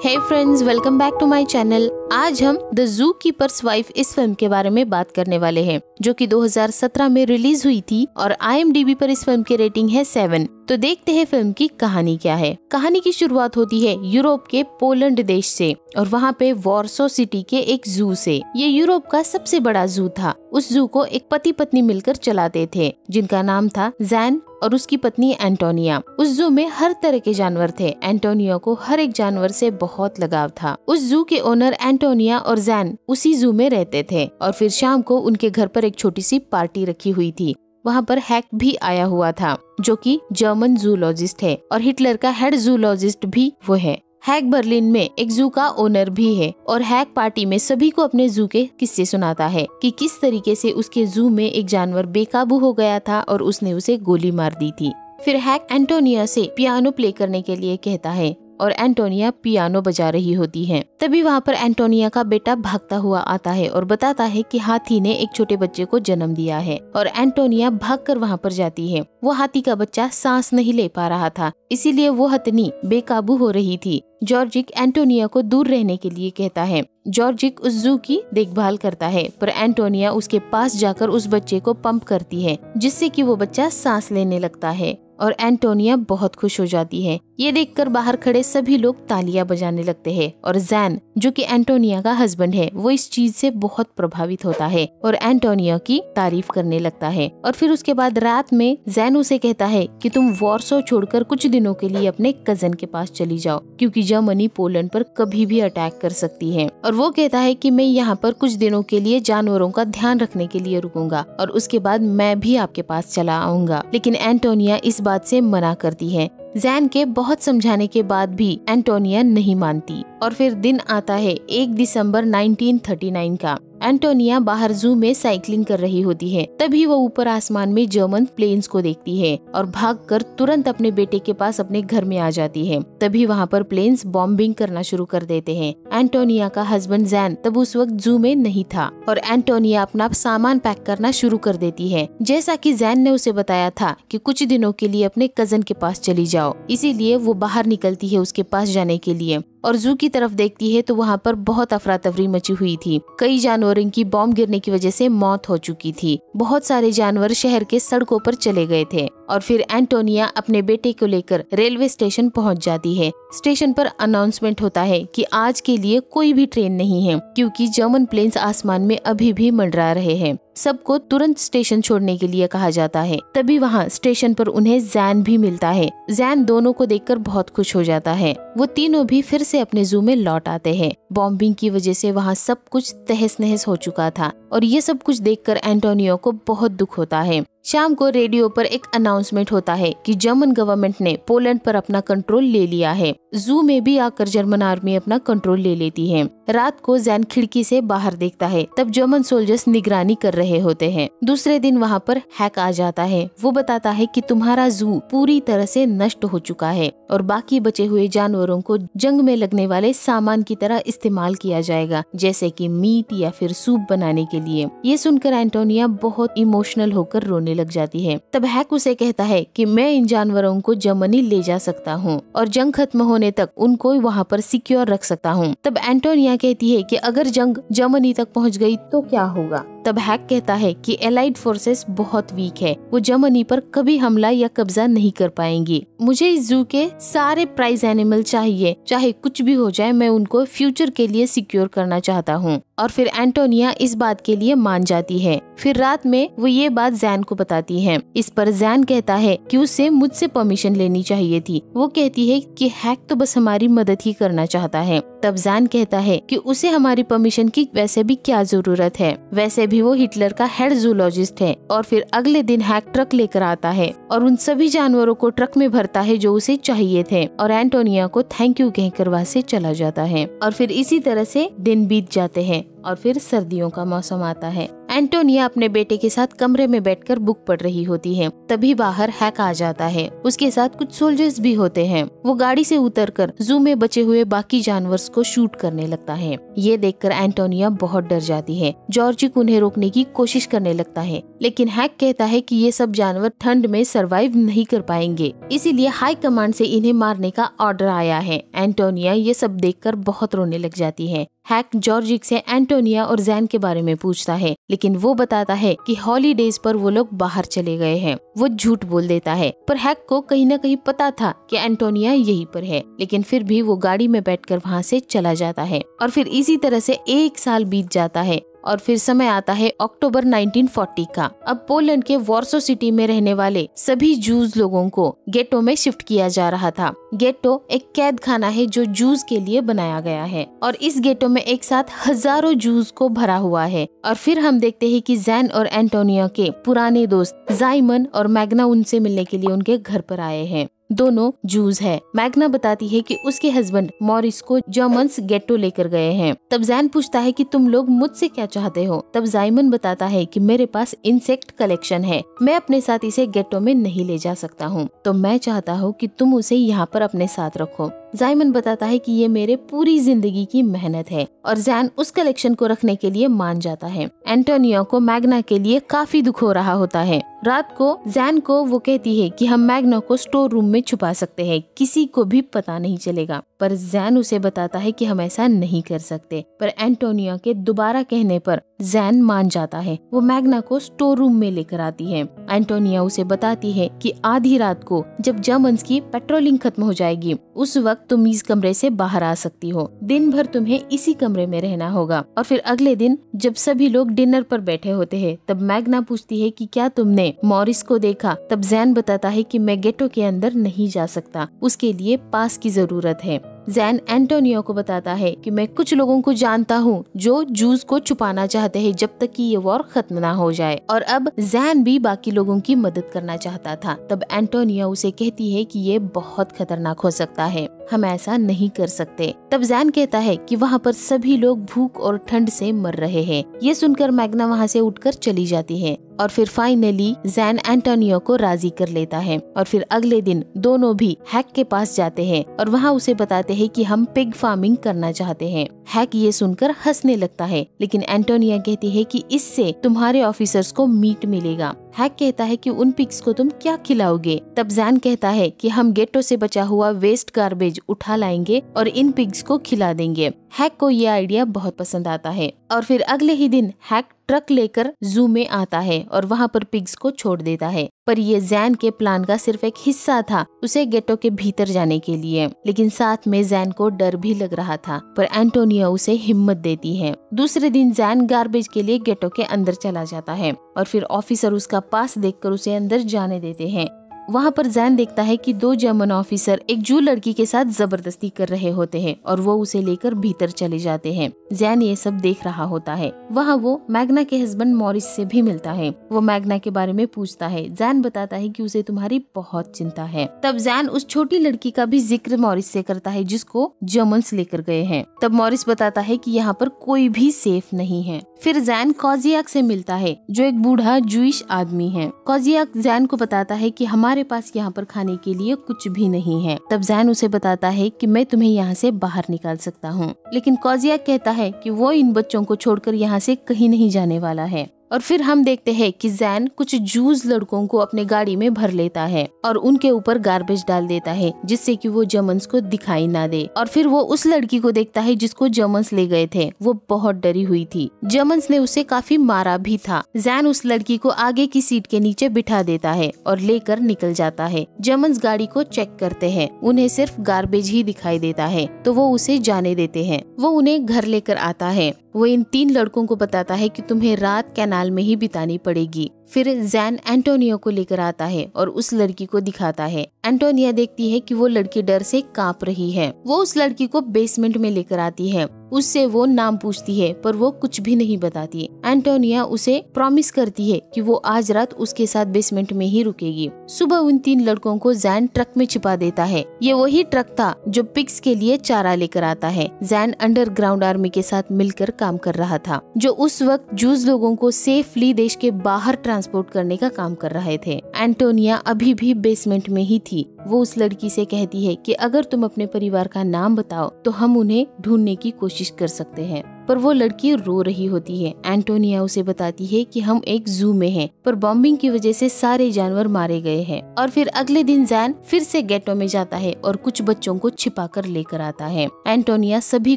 Hey friends, welcome back to my channel. आज हम the zoo keepers wife इस film के बारे में बात करने वाले हैं, जो कि 2017 में रिलीज हुई थी और IMDb पर इस फिल्म की रेटिंग है 7। तो देखते हैं फिल्म की कहानी क्या है। कहानी की शुरुआत होती है यूरोप के पोलैंड देश से और वहाँ पे वॉर्सो सिटी के एक जू से। ये यूरोप का सबसे बड़ा जू था। उस जू को एक पति पत्नी मिलकर चलाते थे, जिनका नाम था जैन और उसकी पत्नी एंटोनिया। उस जू में हर तरह के जानवर थे। एंटोनिया को हर एक जानवर से बहुत लगाव था। उस जू के ओनर एंटोनिया और जैन उसी जू में रहते थे और फिर शाम को उनके घर पर एक छोटी सी पार्टी रखी हुई थी। वहाँ पर हैक भी आया हुआ था, जो कि जर्मन जूलॉजिस्ट है और हिटलर का हेड जूलॉजिस्ट भी वो है। हैक बर्लिन में एक जू का ओनर भी है और हैक पार्टी में सभी को अपने जू के किस्से सुनाता है कि किस तरीके से उसके जू में एक जानवर बेकाबू हो गया था और उसने उसे गोली मार दी थी। फिर हैक एंटोनिया से पियानो प्ले करने के लिए कहता है और एंटोनिया पियानो बजा रही होती है। तभी वहाँ पर एंटोनिया का बेटा भागता हुआ आता है और बताता है कि हाथी ने एक छोटे बच्चे को जन्म दिया है और एंटोनिया भागकर वहाँ पर जाती है। वो हाथी का बच्चा सांस नहीं ले पा रहा था, इसीलिए वो हथनी बेकाबू हो रही थी। जॉर्जिक एंटोनिया को दूर रहने के लिए कहता है। जॉर्जिक उस जू की देखभाल करता है, पर एंटोनिया उसके पास जाकर उस बच्चे को पंप करती है, जिससे कि वो बच्चा सांस लेने लगता है और एंटोनिया बहुत खुश हो जाती है। ये देखकर बाहर खड़े सभी लोग तालियां बजाने लगते हैं और जैन, जो कि एंटोनिया का हस्बैंड है, वो इस चीज से बहुत प्रभावित होता है और एंटोनिया की तारीफ करने लगता है। और फिर उसके बाद रात में जैन उसे कहता है कि तुम वॉर्सो छोड़कर कुछ दिनों के लिए अपने कजन के पास चली जाओ, क्योंकि जर्मनी पोलैंड पर कभी भी अटैक कर सकती है। और वो कहता है कि मैं यहाँ पर कुछ दिनों के लिए जानवरों का ध्यान रखने के लिए रुकूंगा और उसके बाद मैं भी आपके पास चला आऊंगा। लेकिन एंटोनिया इस बात से मना करती है। जैन के बहुत समझाने के बाद भी एंटोनिया नहीं मानती और फिर दिन आता है 1 दिसंबर 1939 का। एंटोनिया बाहर जू में साइकिलिंग कर रही होती है। तभी वो ऊपर आसमान में जर्मन प्लेन्स को देखती है और भागकर तुरंत अपने बेटे के पास अपने घर में आ जाती है। तभी वहाँ पर प्लेन्स बॉम्बिंग करना शुरू कर देते हैं। एंटोनिया का हस्बैंड जैन तब उस वक्त जू में नहीं था और एंटोनिया अपना सामान पैक करना शुरू कर देती है। जैसा कि जैन ने उसे बताया था कि कुछ दिनों के लिए अपने कजन के पास चली जाओ, इसीलिए वो बाहर निकलती है उसके पास जाने के लिए और जू की तरफ देखती है तो वहाँ पर बहुत अफरा तफरी मची हुई थी। कई जानवरों की बॉम्ब गिरने की वजह से मौत हो चुकी थी। बहुत सारे जानवर शहर के सड़कों पर चले गए थे और फिर एंटोनिया अपने बेटे को लेकर रेलवे स्टेशन पहुँच जाती है। स्टेशन पर अनाउंसमेंट होता है कि आज के लिए कोई भी ट्रेन नहीं है, क्योंकि जर्मन प्लेन्स आसमान में अभी भी मंडरा रहे हैं। सबको तुरंत स्टेशन छोड़ने के लिए कहा जाता है। तभी वहाँ स्टेशन पर उन्हें जैन भी मिलता है। जैन दोनों को देखकर बहुत खुश हो जाता है। वो तीनों भी फिर से अपने जू में लौट आते हैं। बॉम्बिंग की वजह से वहाँ सब कुछ तहस नहस हो चुका था और ये सब कुछ देखकर एंटोनियो को बहुत दुख होता है। शाम को रेडियो पर एक अनाउंसमेंट होता है कि जर्मन गवर्नमेंट ने पोलैंड पर अपना कंट्रोल ले लिया है। जू में भी आकर जर्मन आर्मी अपना कंट्रोल ले लेती है। रात को जैन खिड़की से बाहर देखता है, तब जर्मन सोल्जर्स निगरानी कर रहे होते हैं। दूसरे दिन वहाँ पर हैक आ जाता है। वो बताता है कि तुम्हारा जू पूरी तरह से नष्ट हो चुका है और बाकी बचे हुए जानवरों को जंग में लगने वाले सामान की तरह इस्तेमाल किया जाएगा, जैसे कि मीट या फिर सूप बनाने के लिए। ये सुनकर एंटोनिया बहुत इमोशनल होकर रोने लग जाती है। तब हैक उसे कहता है कि मैं इन जानवरों को जर्मनी ले जा सकता हूँ और जंग खत्म होने तक उनको वहाँ पर सिक्योर रख सकता हूँ। तब एंटोनिया कहती है कि अगर जंग जर्मनी तक पहुँच गई तो क्या होगा। तब हैक कहता है कि एलाइड फोर्सेस बहुत वीक है, वो जर्मनी पर कभी हमला या कब्जा नहीं कर पाएंगी। मुझे इस जू के सारे प्राइज एनिमल चाहिए, चाहे कुछ भी हो जाए, मैं उनको फ्यूचर के लिए सिक्योर करना चाहता हूँ। और फिर एंटोनिया इस बात के लिए मान जाती है। फिर रात में वो ये बात जैन को बताती है। इस पर जैन कहता है कि उसे मुझसे परमिशन लेनी चाहिए थी। वो कहती है कि हैक तो बस हमारी मदद ही करना चाहता है। तब जैन कहता है कि उसे हमारी परमिशन की वैसे भी क्या जरूरत है, वैसे भी वो हिटलर का हेड जूलॉजिस्ट है। और फिर अगले दिन हैक ट्रक लेकर आता है और उन सभी जानवरों को ट्रक में भरता है जो उसे चाहिए थे और एंटोनिया को थैंक यू कहकर वहाँ से चला जाता है। और फिर इसी तरह से दिन बीत जाते हैं और फिर सर्दियों का मौसम आता है। एंटोनिया अपने बेटे के साथ कमरे में बैठकर बुक पढ़ रही होती है। तभी बाहर हैक आ जाता है। उसके साथ कुछ सोल्जर्स भी होते हैं। वो गाड़ी से उतरकर जू में बचे हुए बाकी जानवरों को शूट करने लगता है। ये देखकर एंटोनिया बहुत डर जाती है। जॉर्जिक उन्हें रोकने की कोशिश करने लगता है, लेकिन हैक कहता है कि ये सब जानवर ठंड में सरवाइव नहीं कर पाएंगे, इसीलिए हाई कमांड से इन्हें मारने का ऑर्डर आया है। एंटोनिया ये सब देखकर बहुत रोने लग जाती है। हैक जॉर्जिक से एंटोनिया और जैन के बारे में पूछता है, लेकिन वो बताता है कि हॉलीडेज पर वो लोग बाहर चले गए हैं। वो झूठ बोल देता है, पर हैक को कहीं न कहीं पता था कि एंटोनिया यहीं पर है, लेकिन फिर भी वो गाड़ी में बैठकर वहाँ से चला जाता है। और फिर इसी तरह से 1 साल बीत जाता है और फिर समय आता है अक्टूबर 1940 का। अब पोलैंड के वॉर्सो सिटी में रहने वाले सभी जूज लोगों को गेटो में शिफ्ट किया जा रहा था। गेटो एक कैद खाना है जो जूज के लिए बनाया गया है और इस गेटो में एक साथ हजारों जूज को भरा हुआ है। और फिर हम देखते हैं कि जैन और एंटोनिया के पुराने दोस्त जाइमन और मैग्ना उनसे मिलने के लिए उनके घर पर आए हैं। दोनों जूज है। मैग्ना बताती है कि उसके हस्बैंड मॉरिस को जर्मन्स गेटो लेकर गए हैं। तब जैन पूछता है कि तुम लोग मुझसे क्या चाहते हो। तब जाइमन बताता है कि मेरे पास इंसेक्ट कलेक्शन है, मैं अपने साथ इसे गेटो में नहीं ले जा सकता हूँ, तो मैं चाहता हूँ कि तुम उसे यहाँ पर अपने साथ रखो। जाइमन बताता है कि ये मेरे पूरी जिंदगी की मेहनत है और जैन उस कलेक्शन को रखने के लिए मान जाता है। एंटोनिया को मैग्ना के लिए काफी दुख हो रहा होता है। रात को जैन को वो कहती है कि हम मैग्ना को स्टोर रूम में छुपा सकते हैं, किसी को भी पता नहीं चलेगा, पर जैन उसे बताता है कि हम ऐसा नहीं कर सकते। पर एंटोनिया के दोबारा कहने पर जैन मान जाता है। वो मैग्ना को स्टोर रूम में लेकर आती है। एंटोनिया उसे बताती है कि आधी रात को जब जर्मन्स की पेट्रोलिंग खत्म हो जाएगी, उस वक्त तुम इस कमरे से बाहर आ सकती हो। दिन भर तुम्हें इसी कमरे में रहना होगा। और फिर अगले दिन जब सभी लोग डिनर पर बैठे होते हैं, तब मैग्ना पूछती है कि क्या तुमने मॉरिस को देखा। तब जैन बताता है कि मैं गेटो के अंदर नहीं जा सकता, उसके लिए पास की जरूरत है। जैन एंटोनियो को बताता है कि मैं कुछ लोगों को जानता हूँ जो जूस को छुपाना चाहते हैं जब तक कि ये वॉर खत्म ना हो जाए, और अब जैन भी बाकी लोगों की मदद करना चाहता था। तब एंटोनियो उसे कहती है कि ये बहुत खतरनाक हो सकता है, हम ऐसा नहीं कर सकते। तब जैन कहता है कि वहाँ पर सभी लोग भूख और ठंड से मर रहे हैं। ये सुनकर मैग्ना वहाँ से उठकर चली जाती है और फिर फाइनली जैन एंटोनियो को राजी कर लेता है। और फिर अगले दिन दोनों भी हैक के पास जाते हैं और वहाँ उसे बताते हैं कि हम पिग फार्मिंग करना चाहते हैं। हैक ये सुनकर हंसने लगता है, लेकिन एंटोनिया कहती है कि इससे तुम्हारे ऑफिसर्स को मीट मिलेगा। हैक कहता है कि उन पिग्स को तुम क्या खिलाओगे। तब जैन कहता है कि हम गेटो से बचा हुआ वेस्ट गार्बेज उठा लाएंगे और इन पिग्स को खिला देंगे। हैक को ये आइडिया बहुत पसंद आता है और फिर अगले ही दिन हैक ट्रक लेकर जू में आता है और वहाँ पर पिग्स को छोड़ देता है। पर ये जैन के प्लान का सिर्फ एक हिस्सा था, उसे गेटो के भीतर जाने के लिए। लेकिन साथ में जैन को डर भी लग रहा था, पर एंटोनिया उसे हिम्मत देती है। दूसरे दिन जैन गार्बेज के लिए गेटो के अंदर चला जाता है और फिर ऑफिसर उसका पास देखकर उसे अंदर जाने देते हैं। वहाँ पर जैन देखता है कि 2 जर्मन ऑफिसर एक जू लड़की के साथ जबरदस्ती कर रहे होते हैं और वो उसे लेकर भीतर चले जाते हैं। जैन ये सब देख रहा होता है। वहाँ वो मैग्ना के हस्बैंड मॉरिस से भी मिलता है। वो मैग्ना के बारे में पूछता है। जैन बताता है कि उसे तुम्हारी बहुत चिंता है। तब जैन उस छोटी लड़की का भी जिक्र मॉरिस से करता है जिसको जर्मन्स लेकर गए हैं। तब मॉरिस बताता है कि यहाँ पर कोई भी सेफ नहीं है। फिर जैन कॉजियाक से मिलता है जो एक बूढ़ा जूइश आदमी है। कॉजियाक जैन को बताता है कि हमारे पास यहाँ पर खाने के लिए कुछ भी नहीं है। तब जैन उसे बताता है कि मैं तुम्हें यहाँ से बाहर निकाल सकता हूँ, लेकिन कॉजियाक कहता है कि वो इन बच्चों को छोड़कर यहाँ से कहीं नहीं जाने वाला है। और फिर हम देखते हैं कि जैन कुछ जूस लड़कों को अपने गाड़ी में भर लेता है और उनके ऊपर गार्बेज डाल देता है जिससे कि वो जर्मन्स को दिखाई ना दे। और फिर वो उस लड़की को देखता है जिसको जर्मन्स ले गए थे। वो बहुत डरी हुई थी, जर्मन्स ने उसे काफी मारा भी था। जैन उस लड़की को आगे की सीट के नीचे बिठा देता है और लेकर निकल जाता है। जर्मन्स गाड़ी को चेक करते हैं, उन्हें सिर्फ गार्बेज ही दिखाई देता है, तो वो उसे जाने देते हैं। वो उन्हें घर लेकर आता है। वो इन 3 लड़कों को बताता है कि तुम्हें रात कैनाल में ही बितानी पड़ेगी। फिर जैन एंटोनियो को लेकर आता है और उस लड़की को दिखाता है। एंटोनिया देखती है कि वो लड़की डर से कांप रही है। वो उस लड़की को बेसमेंट में लेकर आती है। उससे वो नाम पूछती है पर वो कुछ भी नहीं बताती। एंटोनिया उसे प्रॉमिस करती है कि वो आज रात उसके साथ बेसमेंट में ही रुकेगी। सुबह उन 3 लड़कों को जैन ट्रक में छिपा देता है। ये वही ट्रक था जो पिग्स के लिए चारा लेकर आता है। जैन अंडरग्राउंड आर्मी के साथ मिलकर काम कर रहा था, जो उस वक्त जूस लोगों को सेफली देश के बाहर ट्रांसपोर्ट करने का काम कर रहे थे। एंटोनिया अभी भी बेसमेंट में ही थी। वो उस लड़की से कहती है कि अगर तुम अपने परिवार का नाम बताओ तो हम उन्हें ढूंढने की कोशिश कर सकते हैं। पर वो लड़की रो रही होती है। एंटोनिया उसे बताती है कि हम एक जू में हैं, पर बॉम्बिंग की वजह से सारे जानवर मारे गए हैं। और फिर अगले दिन जैन फिर से गेटो में जाता है और कुछ बच्चों को छिपा कर लेकर आता है। एंटोनिया सभी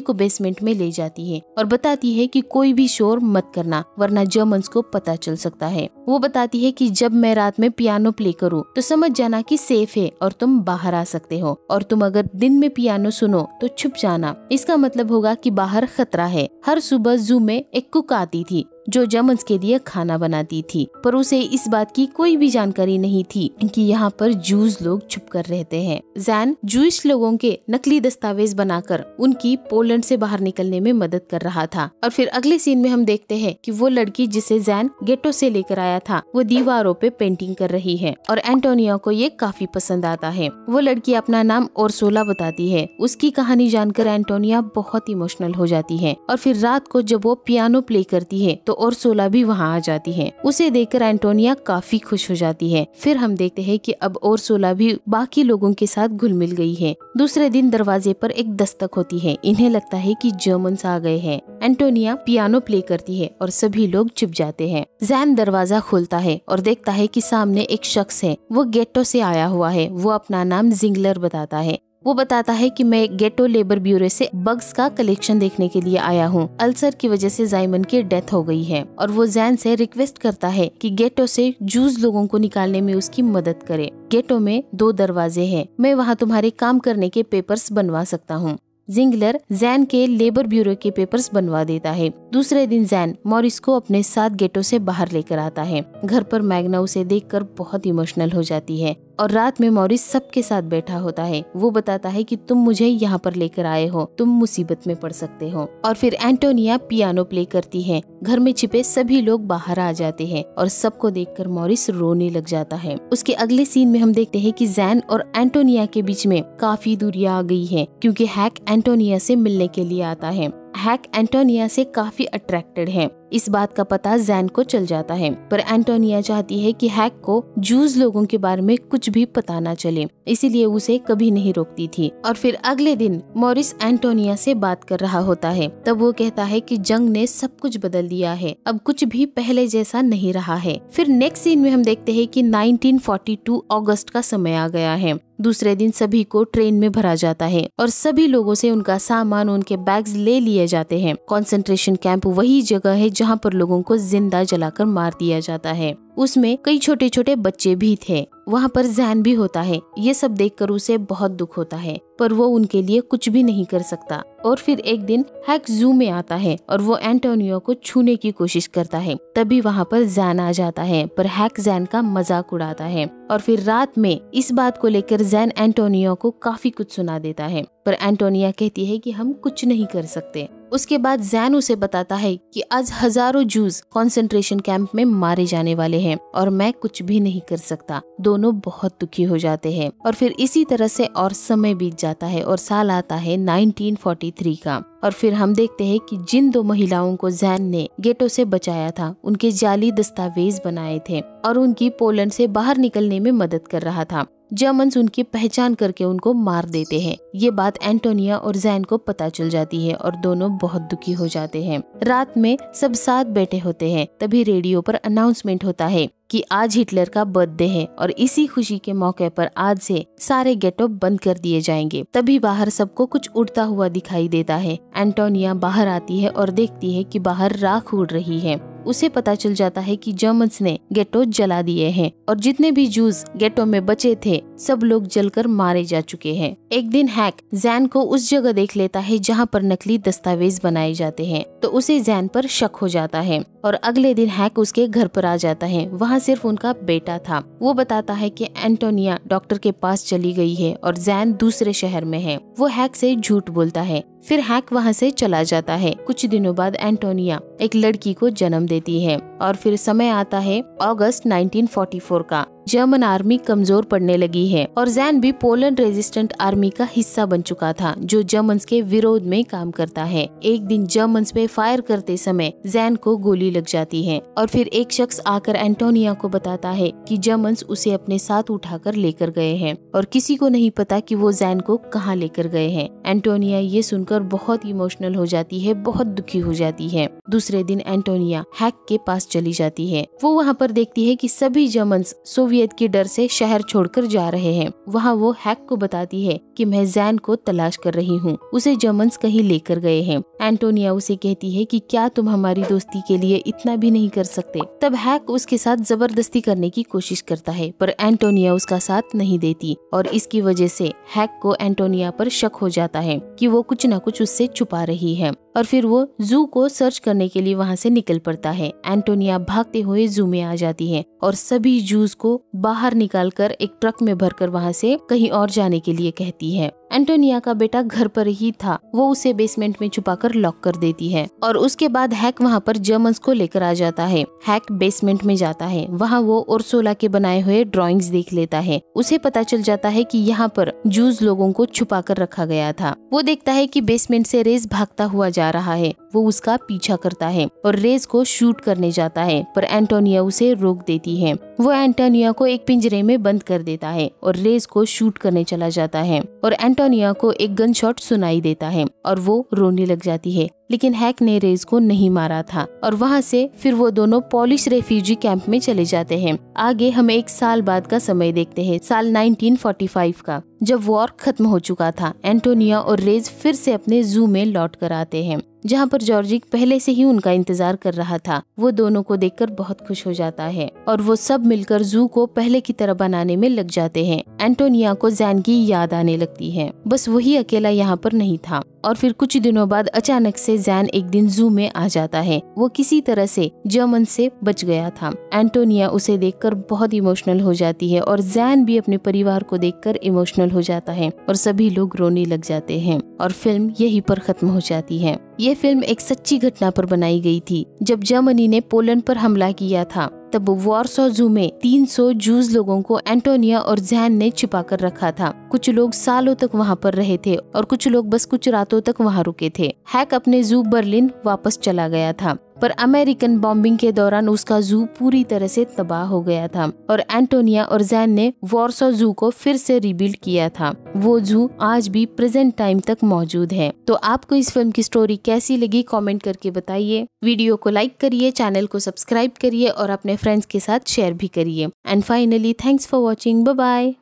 को बेसमेंट में ले जाती है और बताती है कि कोई भी शोर मत करना, वरना जर्मन्स को पता चल सकता है। वो बताती है कि जब मैं रात में पियानो प्ले करूँ तो समझ जाना कि सेफ है और तुम बाहर आ सकते हो, और तुम अगर दिन में पियानो सुनो तो छुप जाना। इसका मतलब होगा कि बाहर खतरा है। हर सुबह जू में एक कुक आती थी जो जर्मन्स के लिए खाना बनाती थी, पर उसे इस बात की कोई भी जानकारी नहीं थी कि यहाँ पर जूस लोग छुप कर रहते हैं। जैन जूइश लोगों के नकली दस्तावेज बनाकर उनकी पोलैंड से बाहर निकलने में मदद कर रहा था। और फिर अगले सीन में हम देखते हैं कि वो लड़की जिसे जैन गेटो से लेकर आया था वो दीवारों पे पेंटिंग कर रही है और एंटोनियो को ये काफी पसंद आता है। वो लड़की अपना नाम उर्सुला बताती है। उसकी कहानी जानकर एंटोनिया बहुत इमोशनल हो जाती है। और फिर रात को जब वो पियानो प्ले करती है तो उर्सुला भी वहाँ आ जाती है। उसे देखकर एंटोनिया काफी खुश हो जाती है। फिर हम देखते हैं कि अब उर्सुला भी बाकी लोगों के साथ घुल मिल गई है। दूसरे दिन दरवाजे पर एक दस्तक होती है। इन्हें लगता है कि जर्मन्स आ गए हैं। एंटोनिया पियानो प्ले करती है और सभी लोग चुप जाते हैं। जैन दरवाजा खोलता है और देखता है कि सामने एक शख्स है। वो गेटो से आया हुआ है। वो अपना नाम जिंगलर बताता है। वो बताता है कि मैं गेटो लेबर ब्यूरो से बग्स का कलेक्शन देखने के लिए आया हूँ। अल्सर की वजह से जाइमन की डेथ हो गई है और वो जैन से रिक्वेस्ट करता है कि गेटो से जूस लोगों को निकालने में उसकी मदद करे। गेटो में 2 दरवाजे हैं। मैं वहाँ तुम्हारे काम करने के पेपर्स बनवा सकता हूँ। जिंगलर जैन के लेबर ब्यूरो के पेपर्स बनवा देता है। दूसरे दिन जैन मॉरिस को अपने साथ गेटो से बाहर लेकर आता है। घर पर मैग्ना उसे देखकर बहुत इमोशनल हो जाती है और रात में मॉरिस सबके साथ बैठा होता है। वो बताता है कि तुम मुझे यहाँ पर लेकर आए हो, तुम मुसीबत में पड़ सकते हो। और फिर एंटोनिया पियानो प्ले करती है। घर में छिपे सभी लोग बाहर आ जाते हैं और सबको देखकर मॉरिस रोने लग जाता है। उसके अगले सीन में हम देखते हैं कि जैन और एंटोनिया के बीच में काफी दूरी आ गई है, क्योंकि हैक एंटोनिया से मिलने के लिए आता है। हैक एंटोनिया से काफी अट्रैक्टेड है। इस बात का पता जैन को चल जाता है, पर एंटोनिया चाहती है कि हैक को जूस लोगों के बारे में कुछ भी पता ना चले, इसीलिए उसे कभी नहीं रोकती थी। और फिर अगले दिन मॉरिस एंटोनिया से बात कर रहा होता है। तब वो कहता है कि जंग ने सब कुछ बदल दिया है, अब कुछ भी पहले जैसा नहीं रहा है। फिर नेक्स्ट सीन में हम देखते हैं कि 1942 अगस्त का समय आ गया है। दूसरे दिन सभी को ट्रेन में भरा जाता है और सभी लोगों से उनका सामान, उनके बैग्स ले लिए जाते हैं। कंसंट्रेशन कैंप वही जगह है जहाँ पर लोगों को जिंदा जलाकर मार दिया जाता है। उसमें कई छोटे छोटे बच्चे भी थे। वहाँ पर जैन भी होता है। ये सब देखकर उसे बहुत दुख होता है, पर वो उनके लिए कुछ भी नहीं कर सकता। और फिर एक दिन हैक जू में आता है और वो एंटोनियो को छूने की कोशिश करता है। तभी वहाँ पर जैन आ जाता है, पर हैक जैन का मजाक उड़ाता है। और फिर रात में इस बात को लेकर जैन एंटोनियो को काफी कुछ सुना देता है, पर एंटोनिया कहती है कि हम कुछ नहीं कर सकते। उसके बाद जैन उसे बताता है कि आज हजारों जूस कंसंट्रेशन कैंप में मारे जाने वाले हैं और मैं कुछ भी नहीं कर सकता। दोनों बहुत दुखी हो जाते हैं और फिर इसी तरह से और समय बीत जाता है और साल आता है 1943 का। और फिर हम देखते हैं कि जिन 2 महिलाओं को जैन ने गेटो से बचाया था, उनके जाली दस्तावेज बनाए थे और उनकी पोलैंड से बाहर निकलने में मदद कर रहा था। जर्मन्स उनकी पहचान करके उनको मार देते हैं। ये बात एंटोनिया और जैन को पता चल जाती है और दोनों बहुत दुखी हो जाते हैं। रात में सब साथ बैठे होते हैं। तभी रेडियो पर अनाउंसमेंट होता है कि आज हिटलर का बर्थडे है और इसी खुशी के मौके पर आज से सारे गेटो बंद कर दिए जाएंगे। तभी बाहर सबको कुछ उड़ता हुआ दिखाई देता है। एंटोनिया बाहर आती है और देखती है कि बाहर राख उड़ रही है। उसे पता चल जाता है कि जर्मन्स ने गेटो जला दिए हैं और जितने भी जूस गेटो में बचे थे सब लोग जलकर मारे जा चुके हैं। एक दिन हैक जैन को उस जगह देख लेता है जहाँ पर नकली दस्तावेज बनाए जाते हैं, तो उसे जैन पर शक हो जाता है और अगले दिन हैक उसके घर पर आ जाता है। वहाँ सिर्फ उनका बेटा था। वो बताता है कि एंटोनिया डॉक्टर के पास चली गई है और जैन दूसरे शहर में है। वो हैक से झूठ बोलता है। फिर हैक वहाँ से चला जाता है। कुछ दिनों बाद एंटोनिया एक लड़की को जन्म देती है और फिर समय आता है अगस्त 1944 का। जर्मन आर्मी कमजोर पड़ने लगी है और जैन भी पोलैंड रेजिस्टेंट आर्मी का हिस्सा बन चुका था, जो जर्मन्स के विरोध में काम करता है। एक दिन जर्मन्स पे फायर करते समय जैन को गोली लग जाती है और फिर एक शख्स आकर एंटोनिया को बताता है कि जर्मन्स उसे अपने साथ उठाकर लेकर गए हैं और किसी को नहीं पता कि वो जैन को कहाँ लेकर गए हैं। एंटोनिया ये सुनकर बहुत इमोशनल हो जाती है, बहुत दुखी हो जाती है। दूसरे दिन एंटोनिया हैक के पास चली जाती है। वो वहाँ पर देखती है कि सभी जर्मन्स सोवियत के डर से शहर छोड़कर जा रहे हैं। वहाँ वो हैक को बताती है कि मैं जैन को तलाश कर रही हूँ, उसे जर्मन्स कहीं लेकर गए हैं। एंटोनिया उसे कहती है कि क्या तुम हमारी दोस्ती के लिए इतना भी नहीं कर सकते। तब हैक उसके साथ जबरदस्ती करने की कोशिश करता है, पर एंटोनिया उसका साथ नहीं देती और इसकी वजह से हैक को एंटोनिया पर शक हो जाता है कि वो कुछ न कुछ उससे छुपा रही है और फिर वो जू को सर्च करने के लिए वहाँ से निकल पड़ता है। एंटोनिया भागते हुए जू में आ जाती है और सभी जूस को बाहर निकालकर एक ट्रक में भरकर वहाँ से कहीं और जाने के लिए कहती है। एंटोनिया का बेटा घर पर ही था, वो उसे बेसमेंट में छुपाकर लॉक कर देती है और उसके बाद हैक वहाँ पर जर्मन्स को लेकर आ जाता है। हैक बेसमेंट में जाता है, वहाँ वो उर्सुला के बनाए हुए ड्राइंग्स देख लेता है। उसे पता चल जाता है कि यहाँ पर जूस लोगों को छुपा कर रखा गया था। वो देखता है कि बेसमेंट से रेस भागता हुआ जा रहा है। वो उसका पीछा करता है और रेस को शूट करने जाता है, पर एंटोनिया उसे रोक देती है। वो एंटोनिया को एक पिंजरे में बंद कर देता है और रेस को शूट करने चला जाता है और एंटोनिया को एक गन शॉट सुनाई देता है और वो रोने लग जाती है। लेकिन हैक ने रेस को नहीं मारा था और वहाँ से फिर वो दोनों पोलिश रेफ्यूजी कैंप में चले जाते हैं। आगे हम एक साल बाद का समय देखते हैं, साल 1945 का, जब वॉर खत्म हो चुका था। एंटोनिया और रेज फिर से अपने जू में लौट कर आते हैं, जहाँ पर जॉर्जिक पहले से ही उनका इंतजार कर रहा था। वो दोनों को देखकर बहुत खुश हो जाता है और वो सब मिलकर जू को पहले की तरह बनाने में लग जाते हैं। एंटोनिया को जैन की याद आने लगती है, बस वही अकेला यहाँ पर नहीं था। और फिर कुछ दिनों बाद अचानक से जैन एक दिन जू में आ जाता है। वो किसी तरह से जर्मन से बच गया था। एंटोनिया उसे देखकर बहुत इमोशनल हो जाती है और जैन भी अपने परिवार को देखकर इमोशनल हो जाता है और सभी लोग रोने लग जाते हैं और फिल्म यहीं पर खत्म हो जाती है। ये फिल्म एक सच्ची घटना पर बनाई गई थी। जब जर्मनी ने पोलैंड पर हमला किया था, तब वॉर्सो जू में 300 जूज लोगों को एंटोनिया और जैन ने छिपा कर रखा था। कुछ लोग सालों तक वहाँ पर रहे थे और कुछ लोग बस कुछ रातों तक वहाँ रुके थे। हैक अपने जू बर्लिन वापस चला गया था, पर अमेरिकन बॉम्बिंग के दौरान उसका जू पूरी तरह से तबाह हो गया था और एंटोनिया और जैन ने वॉर्सो जू को फिर से रिबिल्ड किया था। वो जू आज भी प्रेजेंट टाइम तक मौजूद है। तो आपको इस फिल्म की स्टोरी कैसी लगी कमेंट करके बताइए। वीडियो को लाइक करिए, चैनल को सब्सक्राइब करिए और अपने फ्रेंड्स के साथ शेयर भी करिए। And finally thanks for watching. Bye bye.